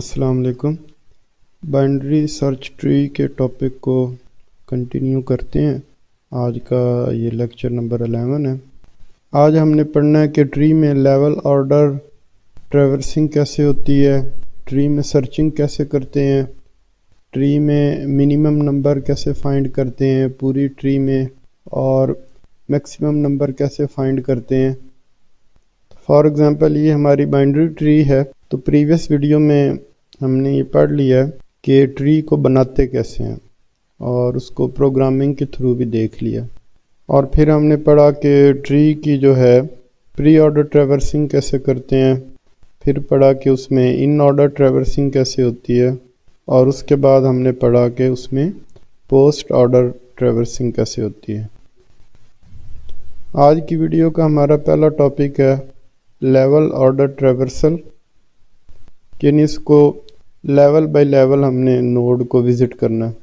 السلام علیکم۔ Binary search tree کے ٹاپک کو کنٹینیو کرتے ہیں۔ آج کا یہ لیکچر نمبر 11 ہے۔ آج ہم نے پڑھنا ہے کہ ٹری میں لیول آرڈر ٹریورسنگ کیسے ہوتی ہے، ٹری میں سرچنگ کیسے کرتے ہیں، ٹری میں منیمم نمبر کیسے فائنڈ کرتے ہیں پوری ٹری میں، اور میکسیمم نمبر کیسے فائنڈ کرتے ہیں۔ فار ایگزامپل یہ ہماری بائنڈری ٹری ہے، تو پریویس ویڈیو میں ہم نے یہ پڑھ لیا کہ ٹری کو بناتے کیسے ہیں اور اس کو پروگرامنگ کے تھرو بھی دیکھ لیا، اور پھر ہم نے پڑھا کہ ٹری کی جو ہے پری آرڈر ٹریورسنگ کیسے کرتے ہیں، پھر پڑھا کہ اس میں ان آرڈر ٹریورسنگ کیسے ہوتی ہے، اور اس کے بعد ہم نے پڑھا کہ اس میں پوسٹ آرڈر ٹریورسنگ کیسے ہوتی ہے۔ آج کی ویڈیو کا ہمارا پہلا ٹاپک ہے لیول آرڈر ٹریورسل، یعنی اس کو لیول بائی لیول ہم نے نوڈ کو وزٹ کرنا ہے۔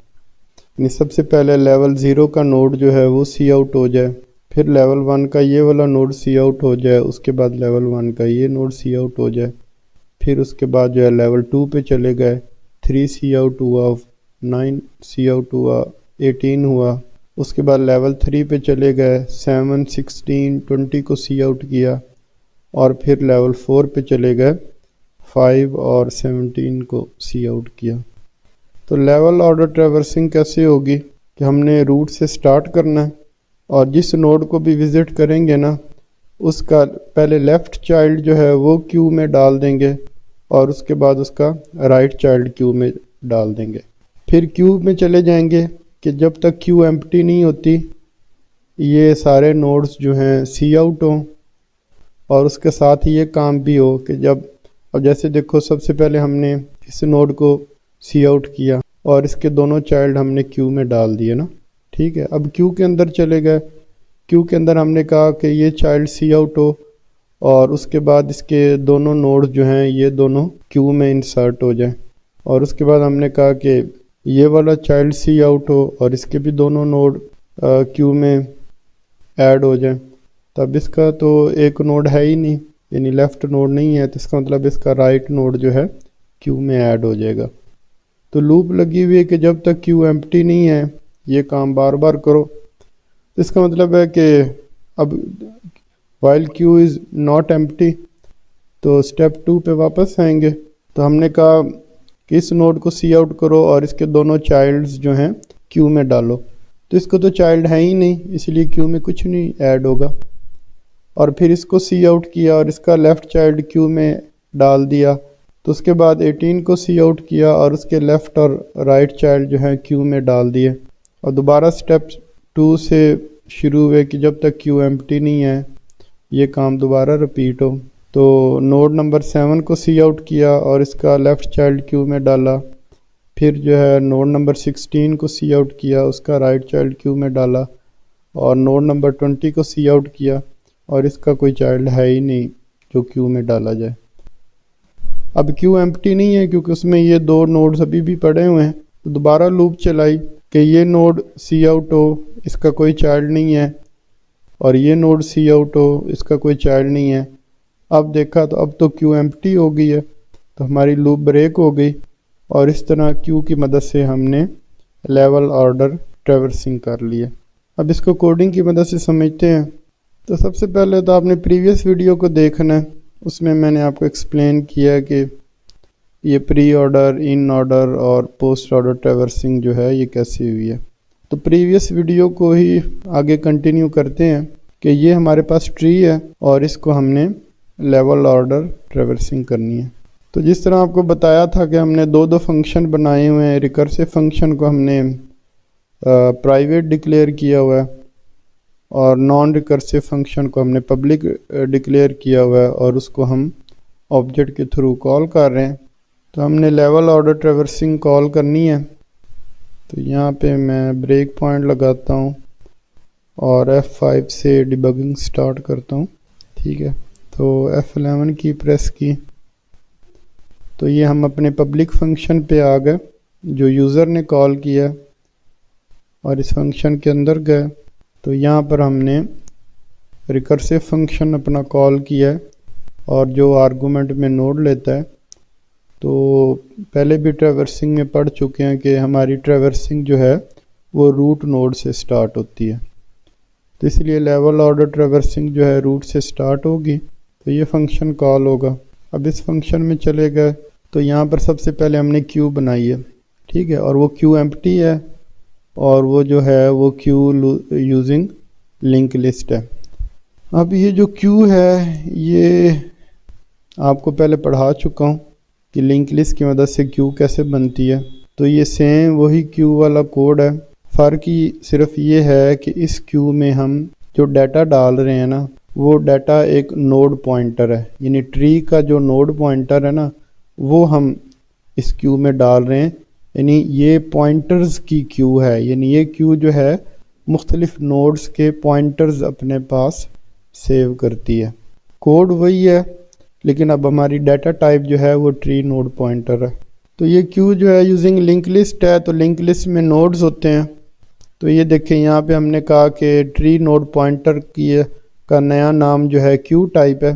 یعنی سب سے پہلے لیول 0 کا نوڈ جو ہے وہ سی آؤٹ ہو جائے، پھر لیول 1 کا یہ والا نوڈ سی آؤٹ ہو جائے، اس کے بعد لیول 1 کا یہ نوڈ سی آؤٹ ہو جائے، پھر اس کے بعد جو ہے لیول 2 پہ چلے گئے، 3 سی آؤٹ ہوا، 9 سی آؤٹ ہوا، 18 ہوا، اس کے بعد لیول 3 پہ چلے گئے، 7 16 20 کو سی آؤٹ کیا، اور پھر لیول 4 پہ چلے گئے، 5 اور 17 کو سی آؤٹ کیا۔ تو لیول آرڈر ٹریورسنگ کیسے ہوگی کہ ہم نے روٹ سے سٹارٹ کرنا ہے، اور جس نوڈ کو بھی وزٹ کریں گے نا اس کا پہلے لیفٹ چائلڈ جو ہے وہ کیو میں ڈال دیں گے، اور اس کے بعد اس کا رائٹ چائلڈ کیو میں ڈال دیں گے۔ پھر کیو میں چلے جائیں گے کہ جب تک کیو ایمپٹی نہیں ہوتی یہ سارے نوڈز جو ہیں سی آؤٹ ہوں، اور اس کے ساتھ ہی یہ کام بھی ہو کہ اب جیسے دیکھو سب سے پہلے ہم نے اس نوڈ کو سی آؤٹ کیا اور اس کے دونوں چائلڈ ہم نے کیو میں ڈال دیے نا، ٹھیک ہے۔ اب کیو کے اندر چلے گئے، کیو کے اندر ہم نے کہا کہ یہ چائلڈ سی آؤٹ ہو، اور اس کے بعد اس کے دونوں نوڈ جو ہیں یہ دونوں کیو میں انسرٹ ہو جائیں، اور اس کے بعد ہم نے کہا کہ یہ والا چائلڈ سی آؤٹ ہو اور اس کے بھی دونوں نوڈ کیو میں ایڈ ہو جائیں۔ تب اس کا تو ایک نوڈ ہے ہی نہیں، یعنی لیفٹ نوڈ نہیں ہے، تو اس کا مطلب اس کا رائٹ نوڈ جو ہے کیو میں ایڈ ہو جائے گا۔ تو لوپ لگی ہوئی ہے کہ جب تک کیو ایمپٹی نہیں ہے یہ کام بار بار کرو۔ اس کا مطلب ہے کہ اب while queue is not empty تو سٹیپ 2 پہ واپس آئیں گے۔ تو ہم نے کہا کہ اس نوڈ کو سی آؤٹ کرو اور اس کے دونوں چائلڈز جو ہیں کیو میں ڈالو، تو اس کو تو چائلڈ ہے ہی نہیں، اس لیے کیو میں کچھ نہیں ایڈ ہوگا، اور پھر اس کو سی آؤٹ کیا اور اس کا لیفٹ چائلڈ کیو میں ڈال دیا، تو اس کے بعد 18 کو سی آؤٹ کیا اور اس کے لیفٹ اور رائٹ چائلڈ جو ہیں کیو میں ڈال دیے، اور دوبارہ سٹیپ 2 سے شروع ہوئے کہ جب تک کیو ایمپٹی نہیں ہے یہ کام دوبارہ رپیٹ ہو۔ تو نوڈ نمبر 7 کو سی آؤٹ کیا اور اس کا لیفٹ چائلڈ کیو میں ڈالا، پھر جو ہے نوڈ نمبر 16 کو سی آؤٹ کیا، اس کا رائٹ چائلڈ کیو میں ڈالا، اور نوڈ نمبر 20 کو سی آؤٹ کیا، اور اس کا کوئی چائلڈ ہے ہی نہیں جو کیو میں ڈالا جائے۔ اب کیو ایمپٹی نہیں ہے کیونکہ اس میں یہ دو نوڈز ابھی بھی پڑے ہوئے ہیں، تو دوبارہ لوپ چلائی کہ یہ نوڈ سی آؤٹ ہو، اس کا کوئی چائلڈ نہیں ہے، اور یہ نوڈ سی آؤٹ ہو، اس کا کوئی چائلڈ نہیں ہے۔ اب دیکھا تو اب تو کیو ایمپٹی ہو گئی ہے، تو ہماری لوپ بریک ہو گئی، اور اس طرح کیو کی مدد سے ہم نے لیول آرڈر ٹریورسنگ کر لی ہے۔ اب اس کو کوڈنگ کی مدد سے سمجھتے ہیں۔ تو سب سے پہلے تو آپ نے پریویس ویڈیو کو دیکھنا ہے، اس میں میں نے آپ کو ایکسپلین کیا کہ یہ پری آرڈر، ان آرڈر اور پوسٹ آرڈر ٹریورسنگ جو ہے یہ کیسی ہوئی ہے۔ تو پریویس ویڈیو کو ہی آگے کنٹینیو کرتے ہیں کہ یہ ہمارے پاس ٹری ہے اور اس کو ہم نے لیول آرڈر ٹریورسنگ کرنی ہے۔ تو جس طرح آپ کو بتایا تھا کہ ہم نے دو فنکشن بنائے ہوئے ہیں، ریکرسو فنکشن کو ہم نے پرائیویٹ ڈکلیئر کیا ہوا ہے، اور نان ریکرسو فنکشن کو ہم نے پبلک ڈکلیئر کیا ہوا ہے، اور اس کو ہم آبجیکٹ کے تھرو کال کر رہے ہیں۔ تو ہم نے لیول آرڈر ٹریورسنگ کال کرنی ہے، تو یہاں پہ میں بریک پوائنٹ لگاتا ہوں اور F5 سے ڈیبگنگ سٹارٹ کرتا ہوں، ٹھیک ہے۔ تو F11 کی پریس کی، تو یہ ہم اپنے پبلک فنکشن پہ آ گئے جو یوزر نے کال کیا، اور اس فنکشن کے اندر گئے، تو یہاں پر ہم نے ریکرسو فنکشن اپنا کال کیا ہے، اور جو آرگومنٹ میں نوڈ لیتا ہے تو پہلے بھی ٹریورسنگ میں پڑھ چکے ہیں کہ ہماری ٹریورسنگ جو ہے وہ روٹ نوڈ سے سٹارٹ ہوتی ہے، تو اس لیے لیول آرڈر ٹریورسنگ جو ہے روٹ سے سٹارٹ ہوگی، تو یہ فنکشن کال ہوگا۔ اب اس فنکشن میں چلے گئے تو یہاں پر سب سے پہلے ہم نے کیو بنائی ہے، ٹھیک ہے، اور وہ کیو ایمپٹی ہے، اور وہ جو ہے وہ کیو یوزنگ لنک لسٹ ہے۔ اب یہ جو کیو ہے یہ آپ کو پہلے پڑھا چکا ہوں کہ لنک لسٹ کی مدد سے کیو کیسے بنتی ہے، تو یہ سیم وہی کیو والا کوڈ ہے، فرق ہی صرف یہ ہے کہ اس کیو میں ہم جو ڈیٹا ڈال رہے ہیں نا وہ ڈیٹا ایک نوڈ پوائنٹر ہے، یعنی ٹری کا جو نوڈ پوائنٹر ہے نا وہ ہم اس کیو میں ڈال رہے ہیں، یعنی یہ پوائنٹرز کی کیو ہے، یعنی یہ کیو جو ہے مختلف نوڈز کے پوائنٹرز اپنے پاس سیو کرتی ہے۔ کوڈ وہی ہے لیکن اب ہماری ڈیٹا ٹائپ جو ہے وہ ٹری نوڈ پوائنٹر ہے۔ تو یہ کیو جو ہے یوزنگ لنک لسٹ ہے، تو لنک لسٹ میں نوڈز ہوتے ہیں، تو یہ دیکھیں یہاں پہ ہم نے کہا کہ ٹری نوڈ پوائنٹر کا نیا نام جو ہے کیو ٹائپ ہے،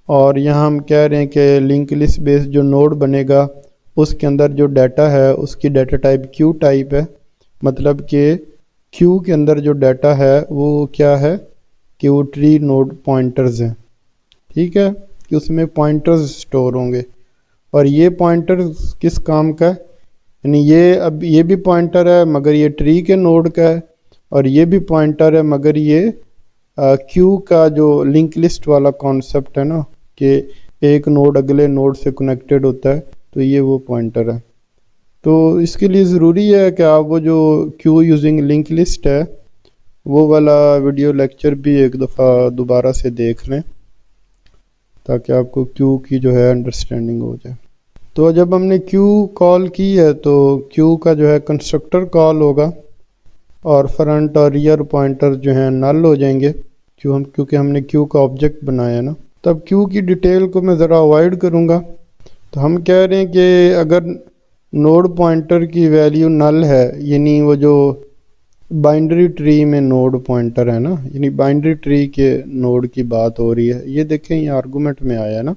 اور یہاں ہم کہہ رہے ہیں کہ لنک لسٹ بیس جو نوڈ بنے گا اس کے اندر جو ڈیٹا ہے اس کی ڈیٹا ٹائپ کیو ٹائپ ہے، مطلب کہ کیو کے اندر جو ڈیٹا ہے وہ کیا ہے کہ وہ ٹری نوڈ پوائنٹرز ہیں، ٹھیک ہے، کہ اس میں پوائنٹرز سٹور ہوں گے، اور یہ پوائنٹرز کس کام کا ہے، یعنی اب یہ بھی پوائنٹر ہے مگر یہ ٹری کے نوڈ کا ہے، اور یہ بھی پوائنٹر ہے مگر یہ کیو کا جو لنک لسٹ والا کانسیپٹ ہے نا کہ ایک نوڈ اگلے نوڈ سے کنیکٹڈ ہوتا ہے، تو یہ وہ پوائنٹر ہے۔ تو اس کے لیے ضروری ہے کہ آپ وہ جو کیو یوزنگ لنک لسٹ ہے وہ والا ویڈیو لیکچر بھی ایک دفعہ دوبارہ سے دیکھ لیں تاکہ آپ کو کیو کی جو ہے انڈرسٹینڈنگ ہو جائے۔ تو جب ہم نے کیو کال کی ہے تو کیو کا جو ہے کنسٹرکٹر کال ہوگا، اور فرنٹ اور ریئر پوائنٹر جو ہیں نل ہو جائیں گے کیونکہ ہم نے کیو کا آبجیکٹ بنایا نا۔ تب کیو کی ڈیٹیل کو میں ذرا اوائڈ کروں گا، تو ہم کہہ رہے ہیں کہ اگر نوڈ پوائنٹر کی ویلیو نل ہے، یعنی وہ جو بائنڈری ٹری میں نوڈ پوائنٹر ہے نا، یعنی بائنڈری ٹری کے نوڈ کی بات ہو رہی ہے، یہ دیکھیں یہ آرگومنٹ میں آیا نا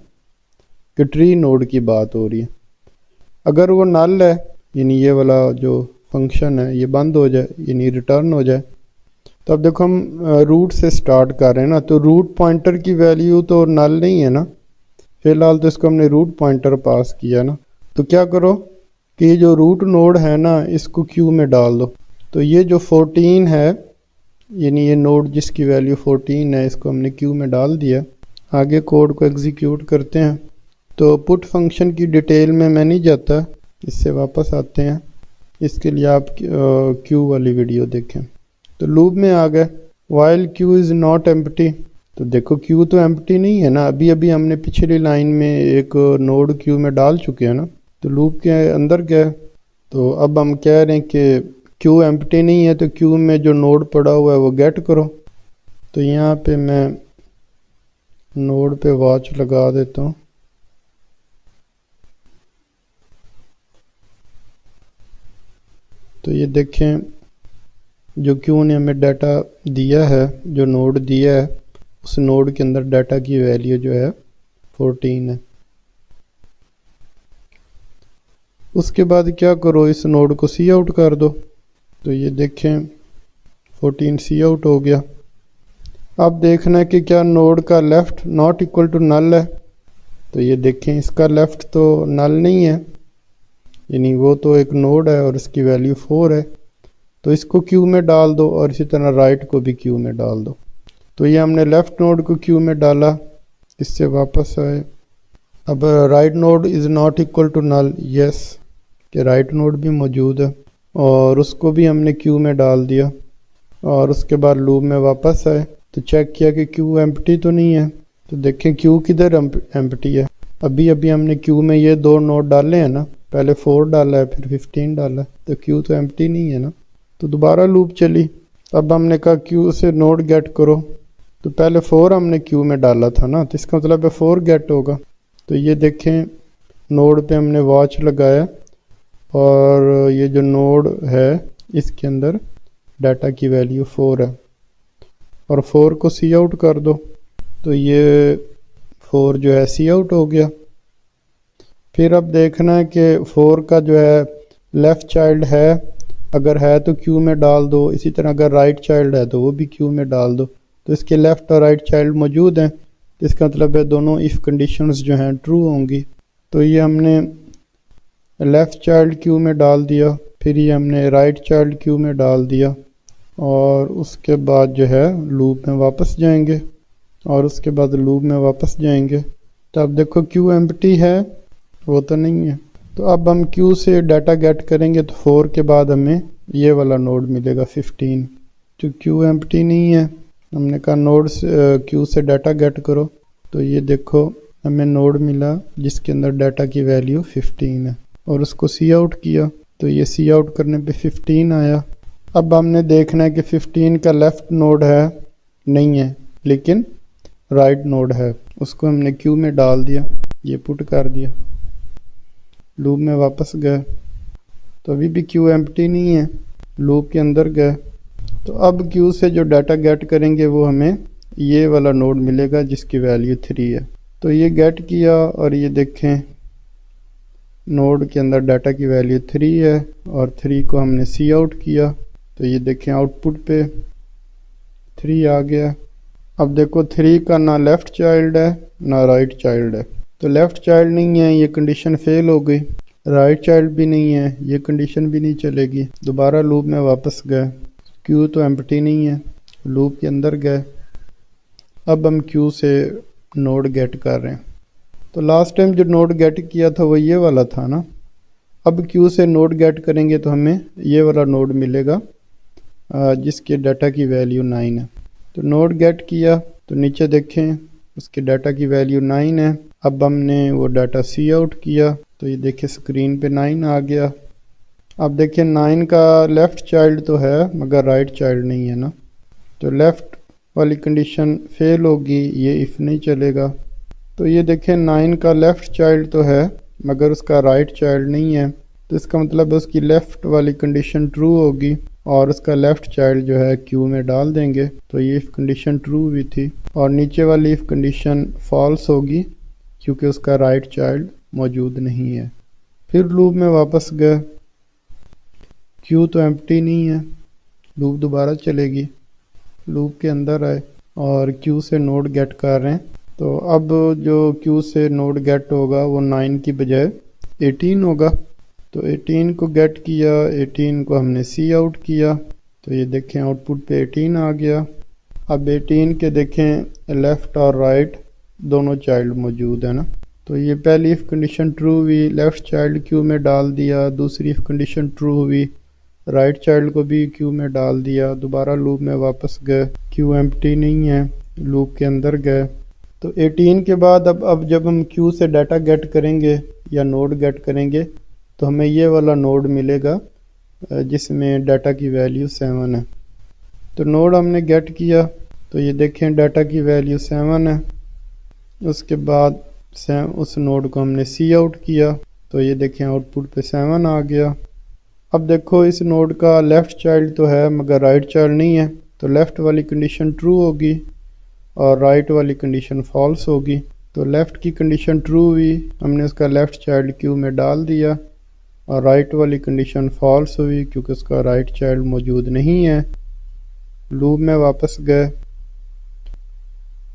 کہ ٹری نوڈ کی بات ہو رہی ہے، اگر وہ نل ہے یعنی یہ والا جو فنکشن ہے یہ بند ہو جائے یعنی ریٹرن ہو جائے، تو اب دیکھو ہم روٹ سے سٹارٹ کر رہے ہیں نا، تو روٹ پوائنٹر کی ویلیو تو نل نہیں ہے نا، فی الحال تو اس کو ہم نے روٹ پوائنٹر پاس کیا نا، تو کیا کرو کہ یہ جو روٹ نوڈ ہے نا اس کو کیو میں ڈال دو، تو یہ جو 14 ہے یعنی یہ نوڈ جس کی ویلیو 14 ہے اس کو ہم نے کیو میں ڈال دیا۔ آگے کوڈ کو ایگزیکیوٹ کرتے ہیں، تو پٹ فنکشن کی ڈیٹیل میں نہیں جاتا، اس سے واپس آتے ہیں، اس کے لیے آپ کیو والی ویڈیو دیکھیں۔ تو لوپ میں آ گئے، while Q is not empty, تو دیکھو کیو تو ایمپٹی نہیں ہے نا، ابھی ہم نے پچھلی لائن میں ایک نوڈ کیو میں ڈال چکے ہیں نا، تو لوپ کے اندر گئے، تو اب ہم کہہ رہے ہیں کہ کیو ایمپٹی نہیں ہے تو کیو میں جو نوڈ پڑا ہوا ہے وہ گیٹ کرو، تو یہاں پہ میں نوڈ پہ واچ لگا دیتا ہوں، تو یہ دیکھیں جو کیو نے ہمیں ڈیٹا دیا ہے، جو نوڈ دیا ہے اس نوڈ کے اندر ڈیٹا کی ویلیو جو ہے 14 ہے۔ اس کے بعد کیا کرو، اس نوڈ کو سی آؤٹ کر دو، تو یہ دیکھیں 14 سی آؤٹ ہو گیا۔ اب دیکھنا ہے کہ کیا نوڈ کا left not equal to null ہے، تو یہ دیکھیں اس کا لیفٹ تو نل نہیں ہے، یعنی وہ تو ایک نوڈ ہے اور اس کی ویلیو 4 ہے، تو اس کو کیو میں ڈال دو، اور اسی طرح رائٹ کو بھی کیو میں ڈال دو، تو یہ ہم نے لیفٹ نوڈ کو کیو میں ڈالا، اس سے واپس آئے۔ اب right node is not equal to null, yes کہ رائٹ نوڈ بھی موجود ہے، اور اس کو بھی ہم نے کیو میں ڈال دیا، اور اس کے بعد لوپ میں واپس آئے تو چیک کیا کہ کیو ایمپٹی تو نہیں ہے، تو دیکھیں کیو کدھر ایمپٹی ہے، ابھی ہم نے کیو میں یہ دو نوڈ ڈالے ہیں نا، پہلے 4 ڈالا ہے پھر 15 ڈالا ہے، تو کیو تو ایمپٹی نہیں ہے نا، تو دوبارہ لوپ چلی، اب ہم نے کہا کیو سے نوڈ گیٹ کرو، تو پہلے 4 ہم نے کیو میں ڈالا تھا نا، تو اس کا مطلب ہے 4 گیٹ ہوگا، تو یہ دیکھیں نوڈ پہ ہم نے واچ لگایا، اور یہ جو نوڈ ہے اس کے اندر ڈیٹا کی ویلیو 4 ہے، اور 4 کو سی آؤٹ کر دو، تو یہ 4 جو ہے سی آؤٹ ہو گیا۔ پھر اب دیکھنا ہے کہ 4 کا جو ہے لیفٹ چائلڈ ہے، اگر ہے تو کیو میں ڈال دو، اسی طرح اگر رائٹ چائلڈ ہے تو وہ بھی کیو میں ڈال دو۔ تو اس کے لیفٹ اور رائٹ چائلڈ موجود ہیں، اس کا مطلب ہے دونوں ایف کنڈیشنز جو ہیں ٹرو ہوں گی۔ تو یہ ہم نے لیفٹ چائلڈ کیو میں ڈال دیا، پھر یہ ہم نے رائٹ چائلڈ کیو میں ڈال دیا، اور اس کے بعد جو ہے لوپ میں واپس جائیں گے، اور اس کے بعد لوپ میں واپس جائیں گے۔ تو اب دیکھو کیو ایمپٹی ہے، وہ تو نہیں ہے، تو اب ہم کیو سے ڈیٹا گیٹ کریں گے تو 4 کے بعد ہمیں یہ والا نوڈ ملے گا 15۔ تو کیو ایمپٹی نہیں ہے، ہم نے کہا نوڈ کیو سے ڈیٹا گیٹ کرو، تو یہ دیکھو ہمیں نوڈ ملا جس کے اندر ڈیٹا کی ویلیو 15 ہے، اور اس کو سی آؤٹ کیا تو یہ سی آؤٹ کرنے پہ 15 آیا۔ اب ہم نے دیکھنا ہے کہ 15 کا لیفٹ نوڈ ہے، نہیں ہے، لیکن رائٹ نوڈ ہے، اس کو ہم نے کیو میں ڈال دیا، یہ پٹ کر دیا، لوپ میں واپس گئے تو ابھی بھی کیو ایمپٹی نہیں ہے، لوپ کے اندر گئے، تو اب کیو سے جو ڈیٹا گیٹ کریں گے وہ ہمیں یہ والا نوڈ ملے گا جس کی ویلیو 3 ہے۔ تو یہ گیٹ کیا اور یہ دیکھیں نوڈ کے اندر ڈیٹا کی ویلیو 3 ہے، اور 3 کو ہم نے سی آؤٹ کیا تو یہ دیکھیں آؤٹ پٹ پہ 3 آ گیا۔ اب دیکھو 3 کا نہ لیفٹ چائلڈ ہے نہ رائٹ چائلڈ ہے، تو لیفٹ چائلڈ نہیں ہے، یہ کنڈیشن فیل ہو گئی، رائٹ چائلڈ بھی نہیں ہے، یہ کنڈیشن بھی نہیں چلے گی۔ دوبارہ لوپ میں واپس گئے، کیو تو ایمپٹی نہیں ہے، لوپ کے اندر گئے، اب ہم کیو سے نوڈ گیٹ کر رہے ہیں۔ تو لاسٹ ٹائم جو نوڈ گیٹ کیا تھا وہ یہ والا تھا نا، اب کیو سے نوڈ گیٹ کریں گے تو ہمیں یہ والا نوڈ ملے گا جس کے ڈیٹا کی ویلیو 9 ہے۔ تو نوڈ گیٹ کیا تو نیچے دیکھیں اس کے ڈیٹا کی ویلیو 9 ہے، اب ہم نے وہ ڈیٹا سی آؤٹ کیا تو یہ دیکھیں اسکرین پہ 9 آ گیا۔ اب دیکھیں 9 کا لیفٹ چائلڈ تو ہے مگر رائٹ چائلڈ نہیں ہے نا، تو لیفٹ والی کنڈیشن فیل ہوگی، یہ ایف نہیں چلے گا۔ تو یہ دیکھیں 9 کا لیفٹ چائلڈ تو ہے مگر اس کا رائٹ چائلڈ نہیں ہے، تو اس کا مطلب اس کی لیفٹ والی کنڈیشن ٹرو ہوگی، اور اس کا لیفٹ چائلڈ جو ہے کیو میں ڈال دیں گے تو یہ ایف کنڈیشن ٹرو ہوئی تھی، اور نیچے والی ایف کنڈیشن فالس ہوگی کیونکہ اس کا رائٹ چائلڈ موجود نہیں ہے۔ پھر لوپ میں واپس گئے، کیو تو ایمپٹی نہیں ہے، لوپ دوبارہ چلے گی، لوپ کے اندر آئے اور کیو سے نوڈ گیٹ کر رہے ہیں، تو اب جو کیو سے نوڈ گیٹ ہوگا وہ 9 کی بجائے 18 ہوگا، تو 18 کو گیٹ کیا، 18 کو ہم نے سی آؤٹ کیا تو یہ دیکھیں آؤٹ پٹ پہ 18 آ گیا۔ اب 18 کے دیکھیں لیفٹ اور رائٹ دونوں چائلڈ موجود ہیں نا، تو یہ پہلی ایف کنڈیشن ٹرو ہوئی، لیفٹ چائلڈ کیو میں ڈال دیا، دوسری ایف کنڈیشن ٹرو ہوئی، رائٹ چائلڈ کو بھی کیو میں ڈال دیا، دوبارہ لوپ میں واپس گئے، کیو ایمپٹی نہیں ہے، لوپ کے اندر گئے۔ تو 18 کے بعد اب جب ہم کیو سے ڈیٹا گیٹ کریں گے یا نوڈ گیٹ کریں گے تو ہمیں یہ والا نوڈ ملے گا جس میں ڈیٹا کی ویلیو 7 ہے۔ تو نوڈ ہم نے گیٹ کیا تو یہ دیکھیں ڈیٹا کی ویلیو 7 ہے، اس کے بعد اس نوڈ کو ہم نے سی آؤٹ کیا تو یہ دیکھیں آؤٹ پٹ پہ 7 آ گیا۔ اب دیکھو اس نوڈ کا لیفٹ چائلڈ تو ہے مگر رائٹ چائلڈ نہیں ہے، تو لیفٹ والی کنڈیشن ٹرو ہوگی اور رائٹ والی کنڈیشن فالس ہوگی، تو لیفٹ کی کنڈیشن ٹرو ہوئی، ہم نے اس کا لیفٹ چائلڈ کیو میں ڈال دیا، اور رائٹ والی کنڈیشن فالس ہوئی کیونکہ اس کا رائٹ چائلڈ موجود نہیں ہے، لوپ میں واپس گئے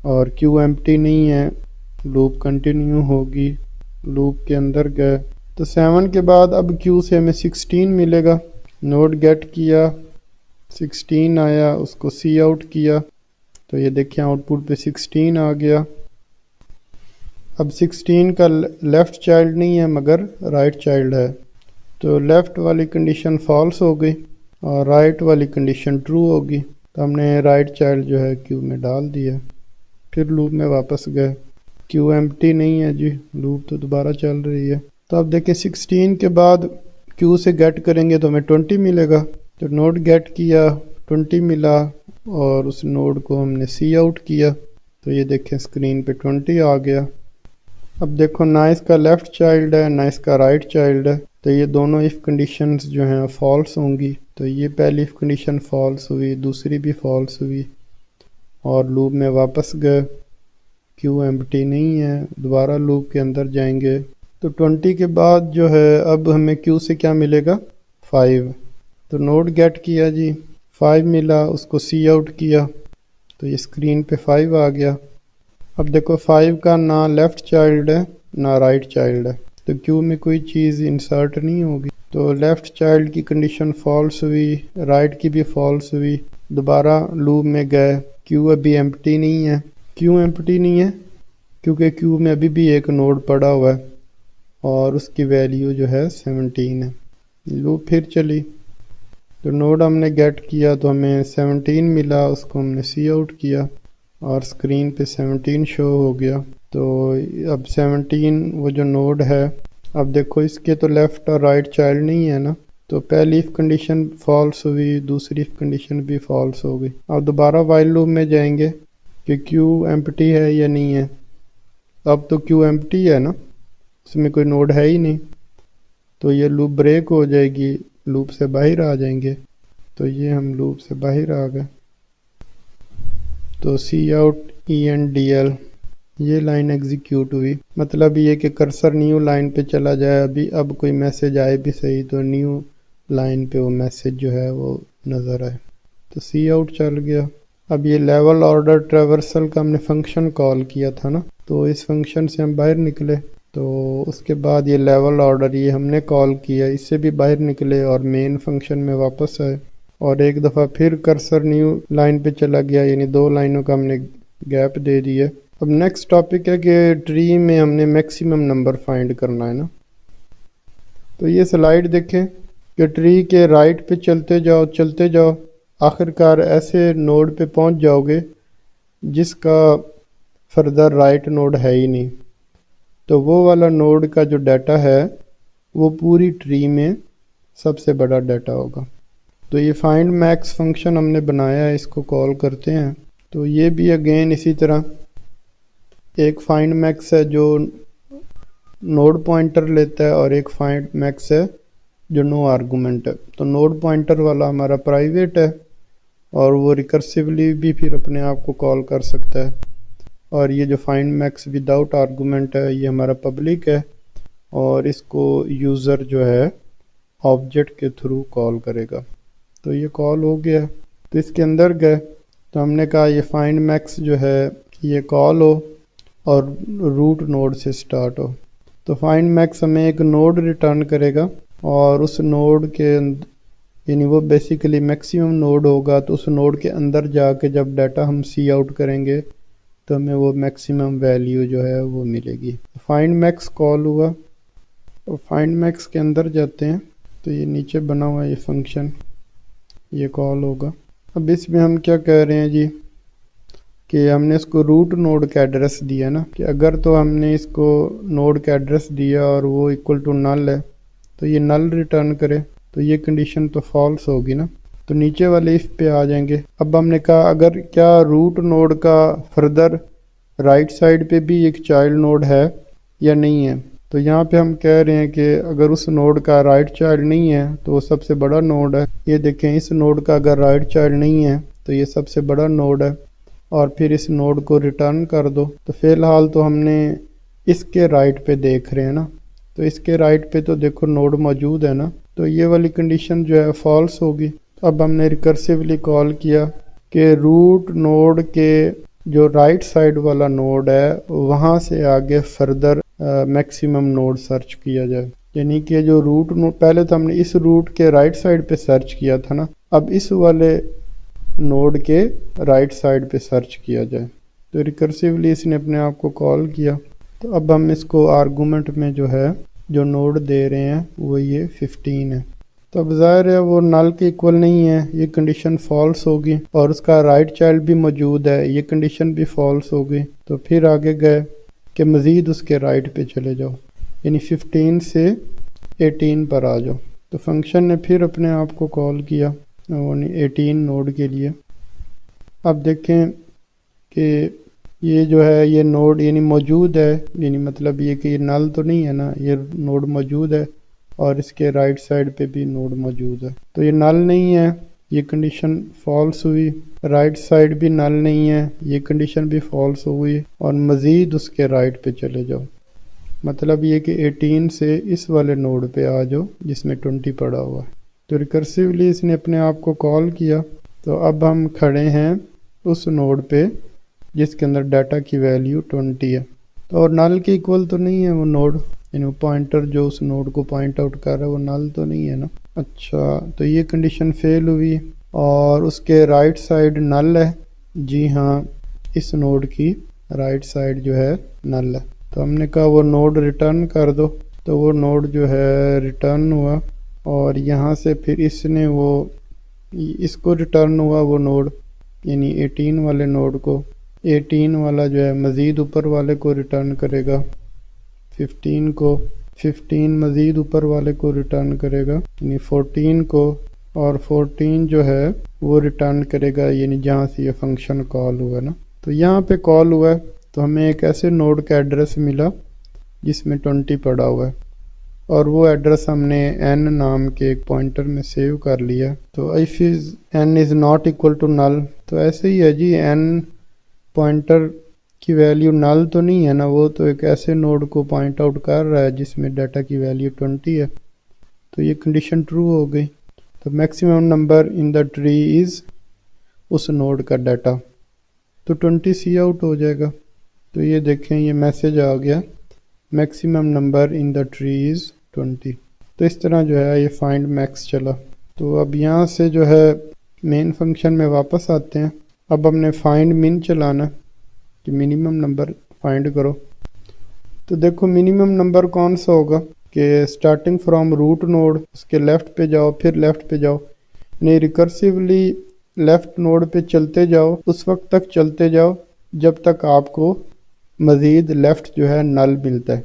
اور کیو ایمپٹی نہیں ہے، لوپ کنٹینیو ہوگی، لوپ کے اندر گئے، تو 7 کے بعد اب کیو سے ہمیں 16 ملے گا، نوڈ گیٹ کیا، 16 آیا، اس کو سی آؤٹ کیا تو یہ دیکھیں آؤٹ پٹ پہ 16 آ گیا۔ اب 16 کا لیفٹ چائلڈ نہیں ہے مگر رائٹ چائلڈ ہے، تو لیفٹ والی کنڈیشن فالس ہو گئی اور رائٹ والی کنڈیشن ٹرو ہوگی، تو ہم نے رائٹ چائلڈ جو ہے کیو میں ڈال دیا، پھر لوپ میں واپس گئے، کیو ایمپٹی نہیں ہے جی، لوپ تو دوبارہ چل رہی ہے۔ تو اب دیکھیں 16 کے بعد کیو سے گیٹ کریں گے تو ہمیں 20 ملے گا، تو نوڈ گیٹ کیا 20 ملا اور اس نوڈ کو ہم نے سی آؤٹ کیا تو یہ دیکھیں اسکرین پہ 20 آ گیا۔ اب دیکھو نہ اس کا لیفٹ چائلڈ ہے نہ اس کا رائٹ چائلڈ ہے، تو یہ دونوں ایف کنڈیشنز جو ہیں فالس ہوں گی، تو یہ پہلی ایف کنڈیشن فالس ہوئی، دوسری بھی فالس ہوئی، اور لوپ میں واپس گئے، کیو ایمپٹی نہیں ہے، دوبارہ لوپ کے اندر جائیں گے تو 20 کے بعد جو ہے اب ہمیں کیو سے کیا ملے گا 5. تو نوڈ گیٹ کیا جی 5 ملا، اس کو سی آؤٹ کیا تو یہ اسکرین پہ 5 آ گیا. اب دیکھو 5 کا نہ لیفٹ چائلڈ ہے نہ رائٹ چائلڈ ہے، تو کیو میں کوئی چیز انسرٹ نہیں ہوگی. تو لیفٹ چائلڈ کی کنڈیشن فالس ہوئی، رائٹ کی بھی فالس ہوئی. دوبارہ لوپ میں گئے، کیو ابھی ایمپٹی نہیں ہے. کیوں ایمپٹی نہیں ہے؟ کیونکہ کیو میں ابھی بھی ایک نوڈ پڑا ہوا ہے اور اس کی ویلیو جو ہے 17 ہے. لوپ پھر چلی تو نوڈ ہم نے گیٹ کیا تو ہمیں 17 ملا، اس کو ہم نے سی آؤٹ کیا اور اسکرین پہ 17 شو ہو گیا. تو اب 17 وہ جو نوڈ ہے، اب دیکھو اس کے تو لیفٹ اور رائٹ چائلڈ نہیں ہے نا، تو پہلی if کنڈیشن فالس ہوئی، دوسری if کنڈیشن بھی فالس ہو گئی. اب دوبارہ وائل لوپ میں جائیں گے کہ کیو ایمپٹی ہے یا نہیں ہے. اب تو کیو ایمپٹی ہے نا، اس میں کوئی نوڈ ہے ہی نہیں، تو یہ لوپ بریک ہو جائے گی، لوپ سے باہر آ جائیں گے. تو یہ ہم لوپ سے باہر آ گئے. تو سی آؤٹ ENDL یہ لائن ایگزیکیوٹ ہوئی، مطلب یہ کہ کرسر نیو لائن پہ چلا جائے، اب کوئی میسج آئے بھی صحیح تو نیو لائن پہ وہ میسج جو ہے وہ نظر آئے. تو سی آؤٹ چل گیا. اب یہ لیول آرڈر ٹریورسل کا ہم نے فنکشن کال کیا تھا نا، تو اس فنکشن سے ہم باہر نکلے. تو اس کے بعد یہ لیول آرڈر یہ ہم نے کال کیا، اس سے بھی باہر نکلے اور مین فنکشن میں واپس آئے. اور ایک دفعہ پھر کرسر نیو لائن پہ چلا گیا، یعنی 2 لائنوں کا ہم نے گیپ دے دیا. اب نیکسٹ ٹاپک ہے کہ ٹری میں ہم نے میکسیمم نمبر فائنڈ کرنا ہے نا. تو یہ سلائیڈ دیکھیں کہ ٹری کے رائٹ پہ چلتے جاؤ، آخر کار ایسے نوڈ پہ پہنچ جاؤ گے جس کا فردر رائٹ نوڈ ہے ہی نہیں. تو وہ والا نوڈ کا جو ڈیٹا ہے وہ پوری ٹری میں سب سے بڑا ڈیٹا ہوگا. تو یہ فائنڈ میکس فنکشن ہم نے بنایا ہے، اس کو کال کرتے ہیں. تو یہ بھی اگین اسی طرح ایک فائنڈ میکس ہے جو نوڈ پوائنٹر لیتا ہے اور ایک فائنڈ میکس ہے جو نو آرگومنٹ ہے. تو نوڈ پوائنٹر والا ہمارا پرائیویٹ ہے اور وہ ریکرسیولی بھی پھر اپنے آپ کو کال کر سکتا ہے. اور یہ جو فائنڈ میکس وداؤٹ آرگومنٹ ہے یہ ہمارا پبلک ہے اور اس کو یوزر جو ہے آبجیکٹ کے تھرو کال کرے گا. تو یہ کال ہو گیا. تو اس کے اندر گئے تو ہم نے کہا یہ فائنڈ میکس جو ہے یہ کال ہو اور روٹ نوڈ سے سٹارٹ ہو. تو فائنڈ میکس ہمیں ایک نوڈ ریٹرن کرے گا اور اس نوڈ کے یعنی وہ بیسیکلی میکسیمم نوڈ ہوگا، تو اس نوڈ کے اندر جا کے جب ڈیٹا ہم سی آؤٹ کریں گے تو ہمیں وہ میکسیمم ویلیو جو ہے وہ ملے گی. فائنڈ میکس کال ہوا اور فائنڈ میکس کے اندر جاتے ہیں تو یہ نیچے بنا ہوا یہ فنکشن یہ کال ہوگا. اب اس میں ہم کیا کہہ رہے ہیں جی کہ ہم نے اس کو روٹ نوڈ کا ایڈریس دیا نا، کہ اگر تو ہم نے اس کو نوڈ کا ایڈریس دیا اور وہ ایکول ٹو نل ہے تو یہ نل ریٹرن کرے، تو یہ کنڈیشن تو فالس ہوگی نا. تو نیچے والے if پہ آ جائیں گے. اب ہم نے کہا اگر کیا روٹ نوڈ کا فردر رائٹ سائڈ پہ بھی ایک چائلڈ نوڈ ہے یا نہیں ہے. تو یہاں پہ ہم کہہ رہے ہیں کہ اگر اس نوڈ کا رائٹ چائلڈ نہیں ہے تو وہ سب سے بڑا نوڈ ہے. یہ دیکھیں اس نوڈ کا اگر رائٹ چائلڈ نہیں ہے تو یہ سب سے بڑا نوڈ ہے اور پھر اس نوڈ کو ریٹرن کر دو. تو فی الحال تو ہم نے اس کے رائٹ پہ دیکھ رہے ہیں نا، تو اس کے رائٹ پہ تو دیکھو نوڈ موجود ہے نا، تو یہ والی کنڈیشن جو ہے فالس ہوگی. اب ہم نے ریکرسیولی کال کیا کہ روٹ نوڈ کے جو رائٹ سائڈ والا نوڈ ہے وہاں سے آگے فردر میکسیمم نوڈ سرچ کیا جائے. یعنی کہ جو روٹ نوڈ پہلے تو ہم نے اس روٹ کے رائٹ سائڈ پہ سرچ کیا تھا نا، اب اس والے نوڈ کے رائٹ سائڈ پہ سرچ کیا جائے. تو ریکرسیولی اس نے اپنے آپ کو کال کیا. تو اب ہم اس کو آرگومنٹ میں جو ہے جو نوڈ دے رہے ہیں وہ یہ 15 ہے. تو اب ظاہر ہے وہ نل کے ایکول نہیں ہے، یہ کنڈیشن فالس ہوگی، اور اس کا رائٹ چائلڈ بھی موجود ہے، یہ کنڈیشن بھی فالس ہوگی. تو پھر آگے گئے کہ مزید اس کے رائٹ پہ چلے جاؤ، یعنی 15 سے 18 پر آ جاؤ. تو فنکشن نے پھر اپنے آپ کو کال کیا 18 نوڈ کے لیے. اب دیکھیں کہ یہ جو ہے یہ نوڈ یعنی موجود ہے، یعنی مطلب یہ کہ یہ نل تو نہیں ہے نا، یہ نوڈ موجود ہے اور اس کے رائٹ سائڈ پہ بھی نوڈ موجود ہے. تو یہ نل نہیں ہے، یہ کنڈیشن فالس ہوئی. رائٹ سائڈ بھی نل نہیں ہے، یہ کنڈیشن بھی فالس ہوئی. اور مزید اس کے رائٹ پہ چلے جاؤ، مطلب یہ کہ 18 سے اس والے نوڈ پہ آ جاؤ جس میں 20 پڑا ہوا ہے۔ تو ریکرسیولی اس نے اپنے آپ کو کال کیا، تو اب ہم کھڑے ہیں اس نوڈ پہ جس کے اندر ڈیٹا کی ویلیو 20 ہے، اور نل کے ایکول تو نہیں ہے وہ نوڈ، یعنی وہ پوائنٹر جو اس نوڈ کو پوائنٹ آؤٹ کر رہا ہے وہ نل تو نہیں ہے نا۔ اچھا، تو یہ کنڈیشن فیل ہوئی اور اس کے رائٹ سائڈ نل ہے۔ جی ہاں، اس نوڈ کی رائٹ سائڈ جو ہے نل ہے، تو ہم نے کہا وہ نوڈ ریٹرن کر دو، تو وہ نوڈ جو ہے ریٹرن ہوا، اور یہاں سے پھر اس کو ریٹرن ہوا وہ نوڈ، یعنی 18 والے نوڈ کو۔ 18 والا جو ہے مزید اوپر والے کو ریٹرن کرے گا 15 کو، 15 مزید اوپر والے کو ریٹرن کرے گا یعنی 14 کو، اور 14 جو ہے وہ ریٹرن کرے گا یعنی جہاں سے یہ فنکشن کال ہوا نا۔ تو یہاں پہ کال ہوا ہے تو ہمیں ایک ایسے نوڈ کا ایڈریس ملا جس میں 20 پڑا ہوا ہے، اور وہ ایڈریس ہم نے n نام کے ایک پوائنٹر میں سیو کر لیا۔ تو if n is not equal to null، تو ایسے ہی ہے جی، n پوائنٹر کی ویلیو نل تو نہیں ہے نا، وہ تو ایک ایسے نوڈ کو پوائنٹ آؤٹ کر رہا ہے جس میں ڈیٹا کی ویلیو 20 ہے، تو یہ کنڈیشن ٹرو ہو گئی۔ تو maximum number in the tree is اس نوڈ کا ڈیٹا، تو 20 سی آؤٹ ہو جائے گا۔ تو یہ دیکھیں، یہ میسج آ گیا maximum number in the tree از 20۔ تو اس طرح جو ہے یہ فائنڈ میکس چلا۔ تو اب یہاں سے جو ہے مین فنکشن میں واپس آتے ہیں۔ اب ہم نے فائنڈ من چلانا کہ منیمم نمبر فائنڈ کرو۔ تو دیکھو منیمم نمبر کون سا ہوگا کہ سٹارٹنگ فرام روٹ نوڈ، اس کے لیفٹ پہ جاؤ، پھر لیفٹ پہ جاؤ، نہیں ریکرسیولی لیفٹ نوڈ پہ چلتے جاؤ، اس وقت تک چلتے جاؤ جب تک آپ کو مزید لیفٹ جو ہے نل ملتا ہے۔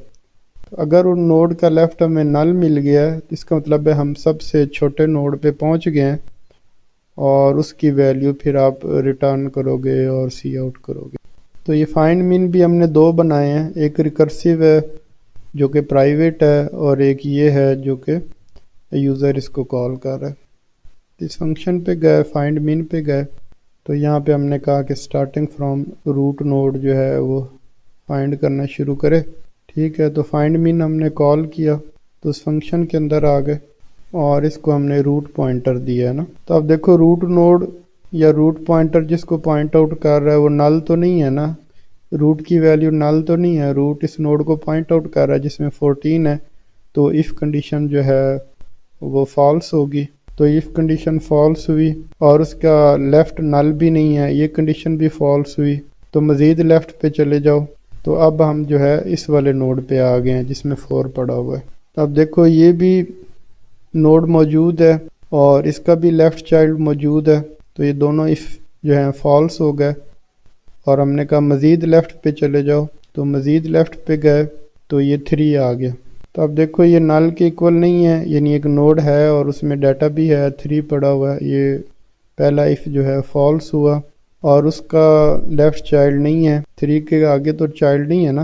تو اگر ان نوڈ کا لیفٹ ہمیں نل مل گیا ہے تو اس کا مطلب ہے ہم سب سے چھوٹے نوڈ پہ پہنچ گئے ہیں، اور اس کی ویلیو پھر آپ ریٹرن کرو گے اور سی آؤٹ کرو گے۔ تو یہ فائنڈ من بھی ہم نے دو بنائے ہیں، ایک ریکرسیو ہے جو کہ پرائیویٹ ہے، اور ایک یہ ہے جو کہ یوزر اس کو کال کر رہا ہے۔ اس فنکشن پہ گئے، فائنڈ من پہ گئے، تو یہاں پہ ہم نے کہا کہ سٹارٹنگ فرام روٹ نوڈ جو ہے وہ فائنڈ کرنا شروع کرے۔ ٹھیک ہے، تو فائنڈ من ہم نے کال کیا تو اس فنکشن کے اندر آ گئے، اور اس کو ہم نے روٹ پوائنٹر دیا ہے نا۔ تو اب دیکھو روٹ نوڈ یا روٹ پوائنٹر جس کو پوائنٹ آؤٹ کر رہا ہے وہ نل تو نہیں ہے نا، روٹ کی ویلیو نل تو نہیں ہے، روٹ اس نوڈ کو پوائنٹ آؤٹ کر رہا ہے جس میں 14 ہے، تو ایف کنڈیشن جو ہے وہ فالس ہوگی۔ تو ایف کنڈیشن فالس ہوئی اور اس کا لیفٹ نل بھی نہیں ہے، یہ کنڈیشن بھی فالس ہوئی، تو مزید لیفٹ پہ چلے جاؤ۔ تو اب ہم جو ہے اس والے نوڈ پہ آ گئے ہیں جس میں 4 پڑا ہوا ہے۔ اب دیکھو یہ بھی نوڈ موجود ہے اور اس کا بھی لیفٹ چائلڈ موجود ہے، تو یہ دونوں ایف جو ہیں فالس ہو گئے، اور ہم نے کہا مزید لیفٹ پہ چلے جاؤ، تو مزید لیفٹ پہ گئے تو یہ 3 آ گیا۔ تو اب دیکھو یہ نل کے ایکول نہیں ہے، یعنی ایک نوڈ ہے اور اس میں ڈیٹا بھی ہے، 3 پڑا ہوا ہے، یہ پہلا ایف جو ہے فالس ہوا، اور اس کا لیفٹ چائلڈ نہیں ہے، 3 کے آگے تو چائلڈ نہیں ہے نا،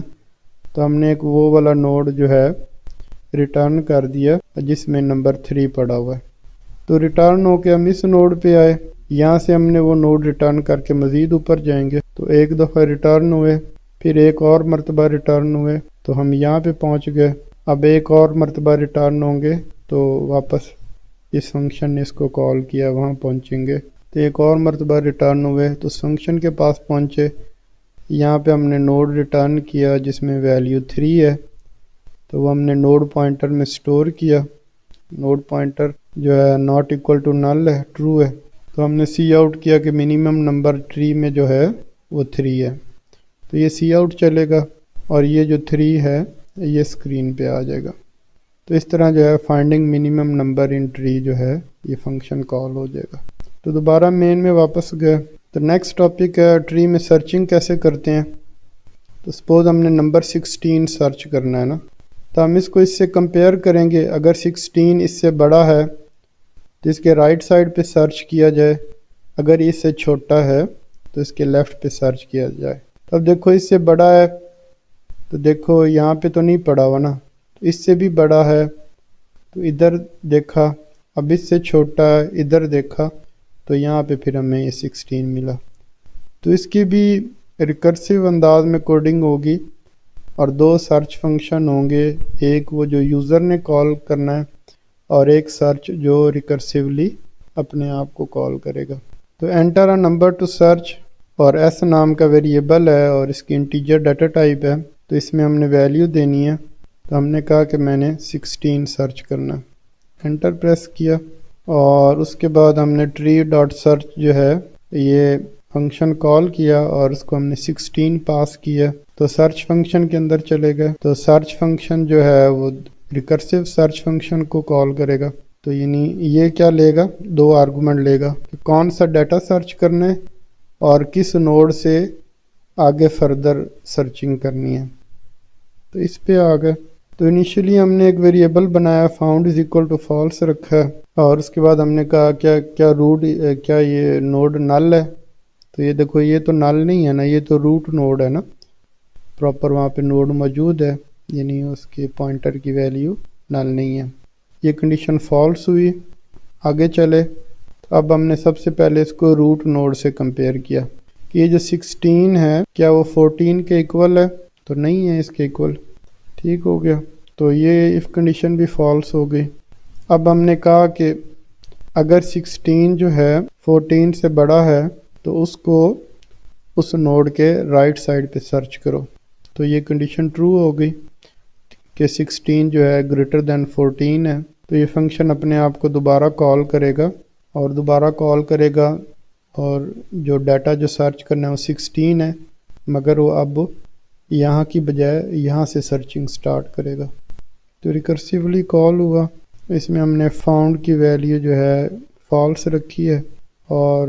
تو ہم نے ایک وہ والا نوڈ جو ہے ریٹرن کر دیا جس میں نمبر 3 پڑا ہوا ہے۔ تو ریٹرن ہو کے ہم اس نوڈ پہ آئے، یہاں سے ہم نے وہ نوڈ ریٹرن کر کے مزید اوپر جائیں گے، تو ایک دفعہ ریٹرن ہوئے، پھر ایک اور مرتبہ ریٹرن ہوئے، تو ہم یہاں پہ پہنچ گئے۔ اب ایک اور مرتبہ ریٹرن ہوں گے تو واپس اس فنکشن نے اس کو کال کیا، وہاں پہنچیں گے، تو ایک اور مرتبہ ریٹرن ہوئے تو اس فنکشن کے پاس پہنچے، یہاں پہ ہم نے نوڈ ریٹرن کیا جس میں ویلیو 3 ہے، تو وہ ہم نے نوڈ پوائنٹر میں سٹور کیا، نوڈ پوائنٹر جو ہے ناٹ ایکول ٹو نل ہے، ٹرو ہے، تو ہم نے سی آؤٹ کیا کہ منیمم نمبر ٹری میں جو ہے وہ 3 ہے، تو یہ سی آؤٹ چلے گا اور یہ جو 3 ہے یہ اسکرین پہ آ جائے گا۔ تو اس طرح جو ہے finding minimum number in tree جو ہے یہ فنکشن کال ہو جائے گا۔ تو دوبارہ مین میں واپس گئے، تو نیکسٹ ٹاپک ہے ٹری میں سرچنگ کیسے کرتے ہیں۔ تو سپوز ہم نے نمبر 16 سرچ کرنا ہے نا، تو ہم اس کو اس سے کمپیئر کریں گے، اگر 16 اس سے بڑا ہے تو اس کے رائٹ سائڈ پہ سرچ کیا جائے، اگر اس سے چھوٹا ہے تو اس کے لیفٹ پہ سرچ کیا جائے۔ اب دیکھو اس سے بڑا ہے تو دیکھو یہاں پہ تو نہیں پڑا ہوا نا، تو اس سے بھی بڑا ہے تو ادھر دیکھا، اب اس سے چھوٹا ہے ادھر دیکھا، تو یہاں پہ پھر ہمیں یہ 16 ملا۔ تو اس کی بھی ریکرسیو انداز میں کوڈنگ ہوگی اور 2 سرچ فنکشن ہوں گے، ایک وہ جو یوزر نے کال کرنا ہے اور ایک سرچ جو ریکرسیولی اپنے آپ کو کال کرے گا۔ تو enter a number to search, اور ایس نام کا ویریبل ہے اور اس کی انٹیجر ڈیٹا ٹائپ ہے، تو اس میں ہم نے ویلیو دینی ہے۔ تو ہم نے کہا کہ میں نے 16 سرچ کرنا ہے، انٹر پریس کیا، اور اس کے بعد ہم نے ٹری ڈاٹ سرچ جو ہے یہ فنکشن کال کیا اور اس کو ہم نے 16 پاس کیا، تو سرچ فنکشن کے اندر چلے گئے۔ تو سرچ فنکشن جو ہے وہ ریکرسیو سرچ فنکشن کو کال کرے گا، تو یعنی یہ کیا لے گا، 2 آرگومنٹ لے گا کہ کون سا ڈیٹا سرچ کرنا ہے اور کس نوڈ سے آگے فردر سرچنگ کرنی ہے۔ تو اس پہ آ گئے، تو انیشلی ہم نے ایک ویریبل بنایا found is equal to false رکھا ہے، اور اس کے بعد ہم نے کہا کیا یہ نوڈ نل ہے، تو یہ دیکھو یہ تو نل نہیں ہے نا، یہ تو روٹ نوڈ ہے نا، پراپر وہاں پہ نوڈ موجود ہے، یعنی اس کے پوائنٹر کی ویلیو نل نہیں ہے۔ یہ کنڈیشن فالس ہوئی، آگے چلے، تو اب ہم نے سب سے پہلے اس کو روٹ نوڈ سے کمپیئر کیا کہ یہ جو 16 ہے کیا وہ 14 کے ایکول ہے، تو نہیں ہے اس کے ایکول، ٹھیک ہو گیا، تو یہ اف کنڈیشن بھی فالس ہو گئی۔ اب ہم نے کہا کہ اگر 16 جو ہے 14 سے بڑا ہے تو اس کو اس نوڈ کے رائٹ سائڈ پہ سرچ کرو، تو یہ کنڈیشن ٹرو ہو گئی کہ 16 جو ہے گریٹر دین 14 ہے، تو یہ فنکشن اپنے آپ کو دوبارہ کال کرے گا اور دوبارہ کال کرے گا، اور جو ڈیٹا جو سرچ کرنا ہے وہ 16 ہے، مگر وہ اب یہاں کی بجائے یہاں سے سرچنگ سٹارٹ کرے گا۔ تو ریکرسیولی کال ہوا، اس میں ہم نے فاؤنڈ کی ویلیو جو ہے فالس رکھی ہے، اور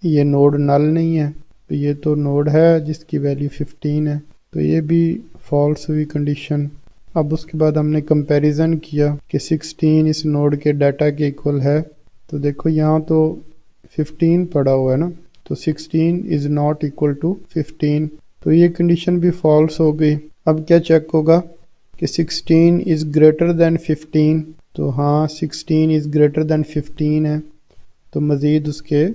یہ نوڈ نل نہیں ہے، تو یہ تو نوڈ ہے جس کی ویلیو 15 ہے، تو یہ بھی فالس ہوئی کنڈیشن۔ اب اس کے بعد ہم نے کمپیریزن کیا کہ 16 اس نوڈ کے ڈیٹا کے ایکول ہے، تو دیکھو یہاں تو 15 پڑا ہوا ہے نا، تو 16 از ناٹ ایکول ٹو 15، تو یہ کنڈیشن بھی فالس ہو گئی۔ اب کیا چیک ہوگا کہ 16 از گریٹر دین 15، تو ہاں 16 از گریٹر دین 15 ہے، تو مزید اس کے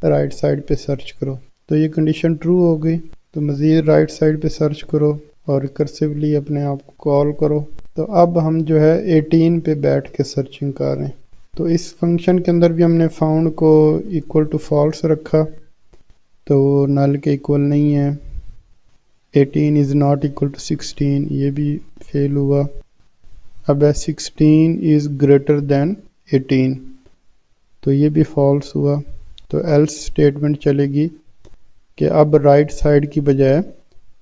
رائٹ سائڈ پہ سرچ کرو، تو یہ کنڈیشن ٹرو ہو گئی، تو مزید رائٹ سائڈ پہ سرچ کرو اور ریکرسیولی اپنے آپ کو کال کرو۔ تو اب ہم جو ہے 18 پہ بیٹھ کے سرچنگ کر رہے ہیں، تو اس فنکشن کے اندر بھی ہم نے فاؤنڈ کو ایکول ٹو فالس رکھا، تو وہ نل کے ایکول نہیں ہے۔ 18 از ناٹ ایکول ٹو 16، یہ بھی فیل ہوا۔ اب ہے 16 از گریٹر دین 18، تو یہ بھی فالس ہوا، تو ایلس اسٹیٹمنٹ چلے گی کہ اب رائٹ سائڈ کی بجائے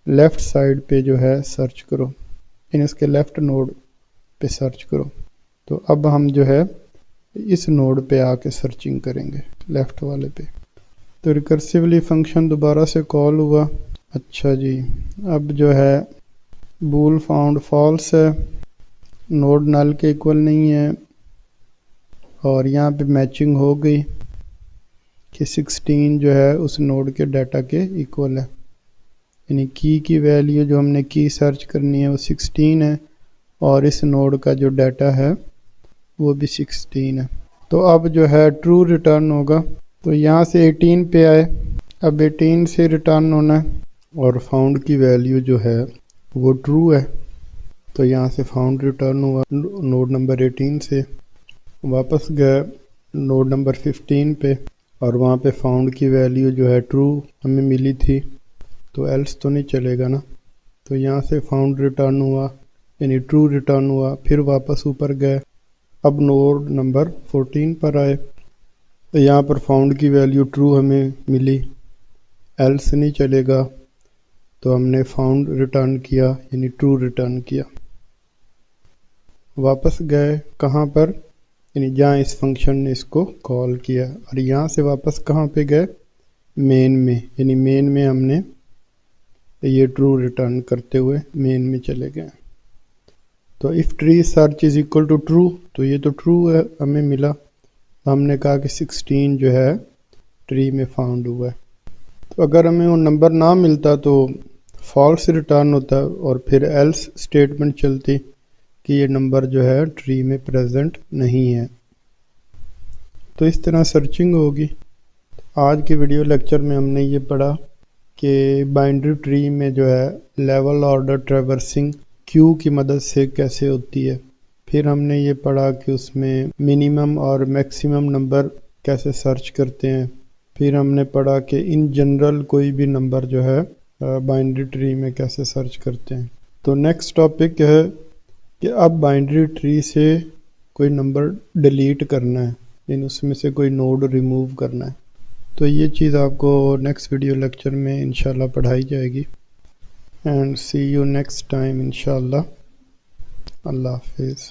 لیفٹ سائڈ پہ جو ہے سرچ کرو، یعنی اس کے لیفٹ نوڈ پہ سرچ کرو، تو اب ہم جو ہے اس نوڈ پہ آ کے سرچنگ کریں گے لیفٹ والے پہ۔ تو ریکرسیولی فنکشن دوبارہ سے کال ہوا، اچھا جی، اب جو ہے بول فاؤنڈ فالس ہے، نوڈ نل کے ایکول نہیں ہے، اور یہاں پہ میچنگ ہو گئی کہ 16 جو ہے اس نوڈ کے ڈیٹا کے ایکول ہے، یعنی کی ویلیو جو ہم نے کی سرچ کرنی ہے وہ 16 ہے، اور اس نوڈ کا جو ڈیٹا ہے وہ بھی 16 ہے، تو اب جو ہے ٹرو ریٹرن ہوگا۔ تو یہاں سے 18 پہ آئے، اب 18 سے ریٹرن ہونا ہے، اور فاؤنڈ کی ویلیو جو ہے وہ ٹرو ہے، تو یہاں سے فاؤنڈ ریٹرن ہوا نوڈ نمبر 18 سے، واپس گئے نوڈ نمبر 15 پہ، اور وہاں پہ فاؤنڈ کی ویلیو جو ہے ٹرو ہمیں ملی تھی، تو ایلس تو نہیں چلے گا نا، تو یہاں سے فاؤنڈ ریٹرن ہوا یعنی ٹرو ریٹرن ہوا، پھر واپس اوپر گئے، اب نوڈ نمبر 14 پر آئے، تو یہاں پر فاؤنڈ کی ویلیو ٹرو ہمیں ملی، ایلس نہیں چلے گا، تو ہم نے فاؤنڈ ریٹرن کیا یعنی ٹرو ریٹرن کیا، واپس گئے کہاں پر، یعنی جہاں اس فنکشن نے اس کو کال کیا، اور یہاں سے واپس کہاں پہ گئے، مین میں، یعنی مین میں ہم نے یہ ٹرو ریٹرن کرتے ہوئے مین میں چلے گئے۔ تو if tree search is equal to true، تو یہ تو ٹرو ہے ہمیں ملا، ہم نے کہا کہ 16 جو ہے ٹری میں فاؤنڈ ہوا ہے، تو اگر ہمیں وہ نمبر نہ ملتا تو فالس ریٹرن ہوتا، اور پھر ایلس اسٹیٹمنٹ چلتی کہ یہ نمبر جو ہے ٹری میں پریزنٹ نہیں ہے۔ تو اس طرح سرچنگ ہوگی۔ آج کے ویڈیو لیکچر میں ہم نے یہ پڑھا کہ بائنڈری ٹری میں جو ہے لیول آرڈر ٹریورسنگ کیو کی مدد سے کیسے ہوتی ہے. پھر ہم نے یہ پڑھا کہ اس میں منیمم اور میکسیمم نمبر کیسے سرچ کرتے ہیں. پھر ہم نے پڑھا کہ ان جنرل کوئی بھی نمبر جو ہے بائنڈری ٹری میں کیسے سرچ کرتے ہیں. تو نیکسٹ ٹاپک ہے کہ اب بائنڈری ٹری سے کوئی نمبر ڈیلیٹ کرنا ہے، یعنی اس میں سے کوئی نوڈ ریموو کرنا ہے. تو یہ چیز آپ کو نیکسٹ ویڈیو لیکچر میں انشاءاللہ پڑھائی جائے گی. And see you next time انشاءاللہ. اللہ حافظ.